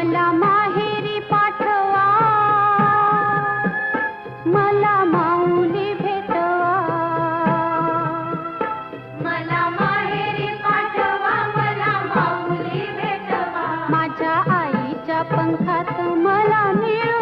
मला माहेरी पाठवा, मला माऊली भेटवा, मला माहेरी पाठवा, मला माऊली भेटवा. माझ्या आईच्या पंखात मला मिळवा.